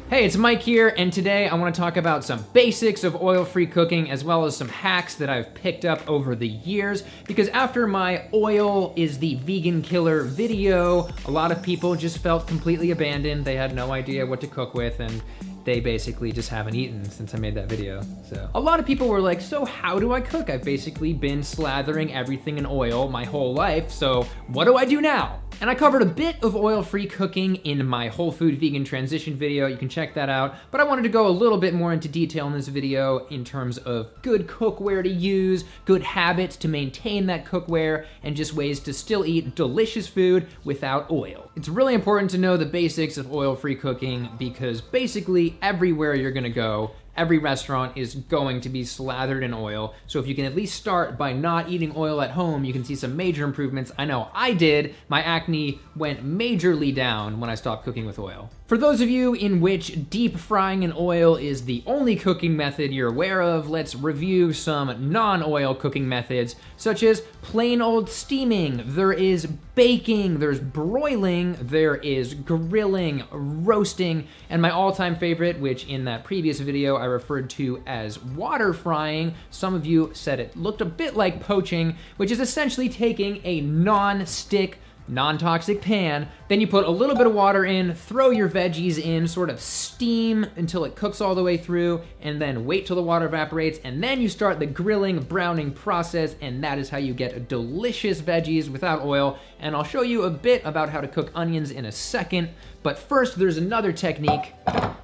Hey, it's Mike here, and today I want to talk about some basics of oil-free cooking as well as some hacks that I've picked up over the years, because after my oil is the vegan killer video, a lot of people just felt completely abandoned. They had no idea what to cook with, and they basically just haven't eaten since I made that video. So a lot of people were like, so how do I cook? I've basically been slathering everything in oil my whole life, so what do I do now? And I covered a bit of oil-free cooking in my whole food vegan transition video. You can check that out. But I wanted to go a little bit more into detail in this video in terms of good cookware to use, good habits to maintain that cookware, and just ways to still eat delicious food without oil. It's really important to know the basics of oil-free cooking because basically everywhere you're gonna go, every restaurant is going to be slathered in oil. So if you can at least start by not eating oil at home, you can see some major improvements. I know I did. My acne went majorly down when I stopped cooking with oil. For those of you in which deep frying in oil is the only cooking method you're aware of, let's review some non-oil cooking methods, such as plain old steaming. There is baking, there's broiling, there is grilling, roasting, and my all-time favorite, which in that previous video I referred to as water frying. Some of you said it looked a bit like poaching, which is essentially taking a non-stick, non-toxic pan, then you put a little bit of water in, throw your veggies in, sort of steam until it cooks all the way through, and then wait till the water evaporates, and then you start the grilling, browning process, and that is how you get delicious veggies without oil. And I'll show you a bit about how to cook onions in a second, but first there's another technique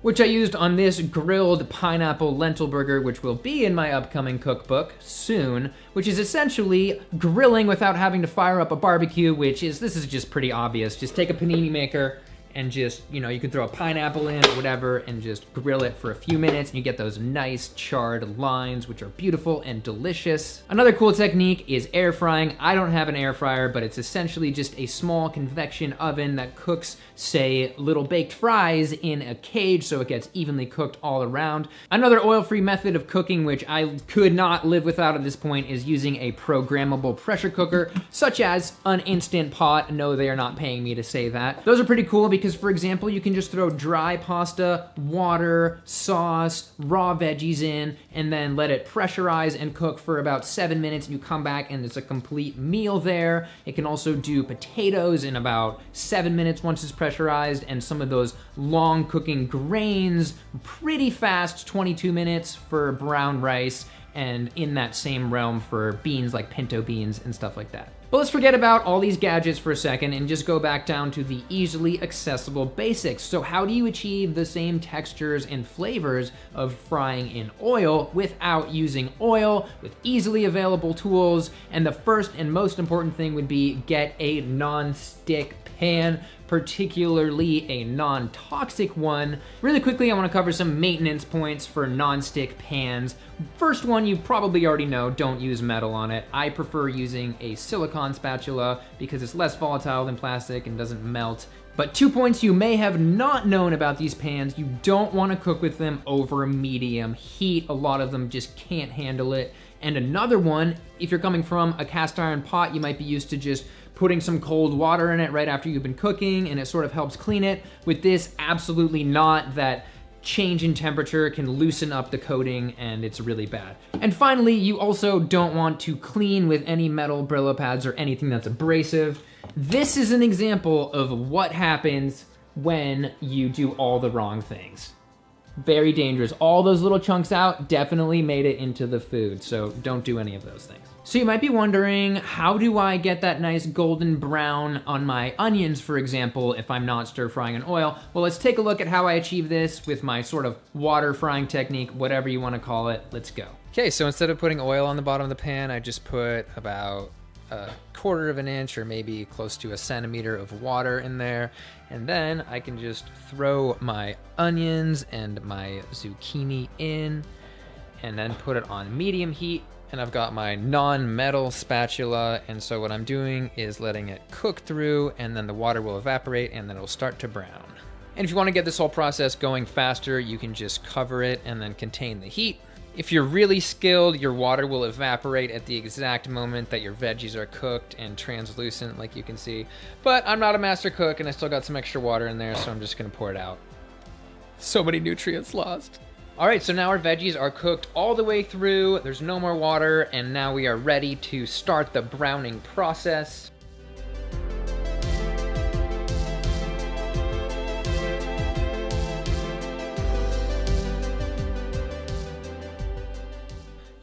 which I used on this grilled pineapple lentil burger, which will be in my upcoming cookbook soon, which is essentially grilling without having to fire up a barbecue, this is just pretty obvious. Just take a panini maker and just, you can throw a pineapple in or whatever and just grill it for a few minutes and you get those nice charred lines, which are beautiful and delicious. Another cool technique is air frying. I don't have an air fryer, but it's essentially just a small convection oven that cooks, say, little baked fries in a cage so it gets evenly cooked all around. Another oil-free method of cooking, which I could not live without at this point, is using a programmable pressure cooker, such as an Instant Pot. No, they are not paying me to say that. Those are pretty cool because, for example, you can just throw dry pasta, water, sauce, raw veggies in, and then let it pressurize and cook for about 7 minutes. You come back and it's a complete meal there. It can also do potatoes in about 7 minutes once it's pressurized, and some of those long cooking grains pretty fast, 22 minutes for brown rice, and in that same realm for beans like pinto beans and stuff like that. But let's forget about all these gadgets for a second and just go back down to the easily accessible basics. So how do you achieve the same textures and flavors of frying in oil without using oil, with easily available tools? And the first and most important thing would be get a non-stick pan, particularly a non-toxic one. Really quickly, I want to cover some maintenance points for non-stick pans. First one, you probably already know, don't use metal on it. I prefer using a silicone spatula because it's less volatile than plastic and doesn't melt. But 2 points you may have not known about these pans: you don't want to cook with them over medium heat. A lot of them just can't handle it. And another one, if you're coming from a cast iron pot, you might be used to just putting some cold water in it right after you've been cooking and it sort of helps clean it. With this, absolutely not. That change in temperature can loosen up the coating and it's really bad. And finally, you also don't want to clean with any metal Brillo pads or anything that's abrasive. This is an example of what happens when you do all the wrong things. Very dangerous. All those little chunks out definitely made it into the food, so don't do any of those things. So you might be wondering, how do I get that nice golden brown on my onions, for example, if I'm not stir frying in oil? Well, let's take a look at how I achieve this with my sort of water frying technique, whatever you want to call it. Let's go. Okay, so instead of putting oil on the bottom of the pan, I just put about a 1/4 of an inch or maybe close to a centimeter of water in there. And then I can just throw my onions and my zucchini in and then put it on medium heat. And I've got my non-metal spatula, and so what I'm doing is letting it cook through, and then the water will evaporate and then it'll start to brown. And if you want to get this whole process going faster, you can just cover it and then contain the heat. If you're really skilled, your water will evaporate at the exact moment that your veggies are cooked and translucent, like you can see. But I'm not a master cook and I still got some extra water in there, so I'm just gonna pour it out. So many nutrients lost. All right, so now our veggies are cooked all the way through. There's no more water, and now we are ready to start the browning process.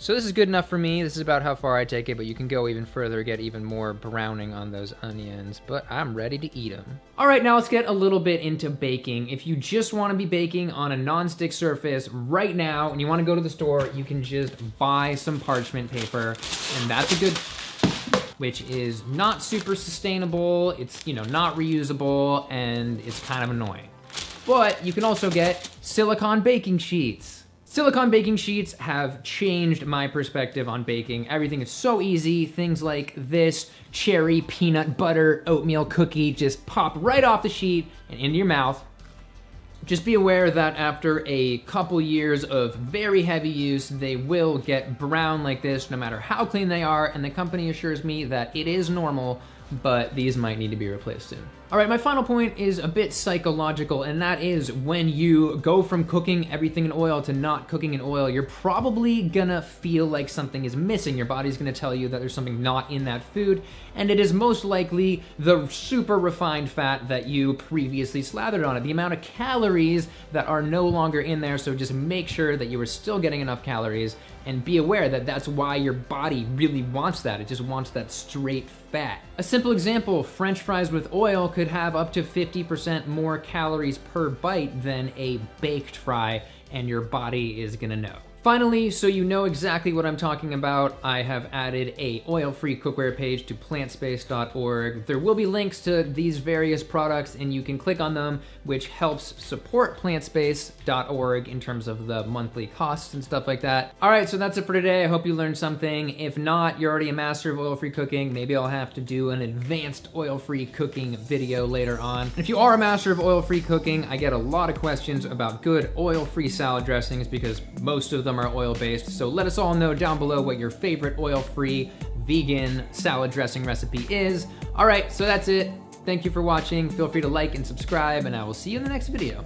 So this is good enough for me. This is about how far I take it, but you can go even further, get even more browning on those onions, but I'm ready to eat them. All right, now let's get a little bit into baking. If you just wanna be baking on a non-stick surface right now, and you wanna go to the store, you can just buy some parchment paper, and that's a good, which is not super sustainable, it's, you know, not reusable, and it's kind of annoying. But you can also get silicone baking sheets. Silicone baking sheets have changed my perspective on baking. Everything is so easy. Things like this cherry peanut butter oatmeal cookie just pop right off the sheet and into your mouth. Just be aware that after a couple years of very heavy use, they will get brown like this no matter how clean they are, and the company assures me that it is normal, but these might need to be replaced soon. All right, my final point is a bit psychological, and that is when you go from cooking everything in oil to not cooking in oil, you're probably gonna feel like something is missing. Your body's gonna tell you that there's something not in that food, and it is most likely the super refined fat that you previously slathered on it. The amount of calories that are no longer in there, so just make sure that you are still getting enough calories, and be aware that that's why your body really wants that. It just wants that straight fat. A simple example, French fries with oil could have up to 50% more calories per bite than a baked fry, and your body is gonna know. Finally, so you know exactly what I'm talking about, I have added a oil-free cookware page to plantspace.org. There will be links to these various products, and you can click on them, which helps support plantspace.org in terms of the monthly costs and stuff like that. All right, so that's it for today. I hope you learned something. If not, you're already a master of oil-free cooking. Maybe I'll have to do an advanced oil-free cooking video later on. If you are a master of oil-free cooking, I get a lot of questions about good oil-free salad dressings because most of them are oil-based, so let us all know down below what your favorite oil-free vegan salad dressing recipe is. All right, so that's it. Thank you for watching. Feel free to like and subscribe, and I will see you in the next video.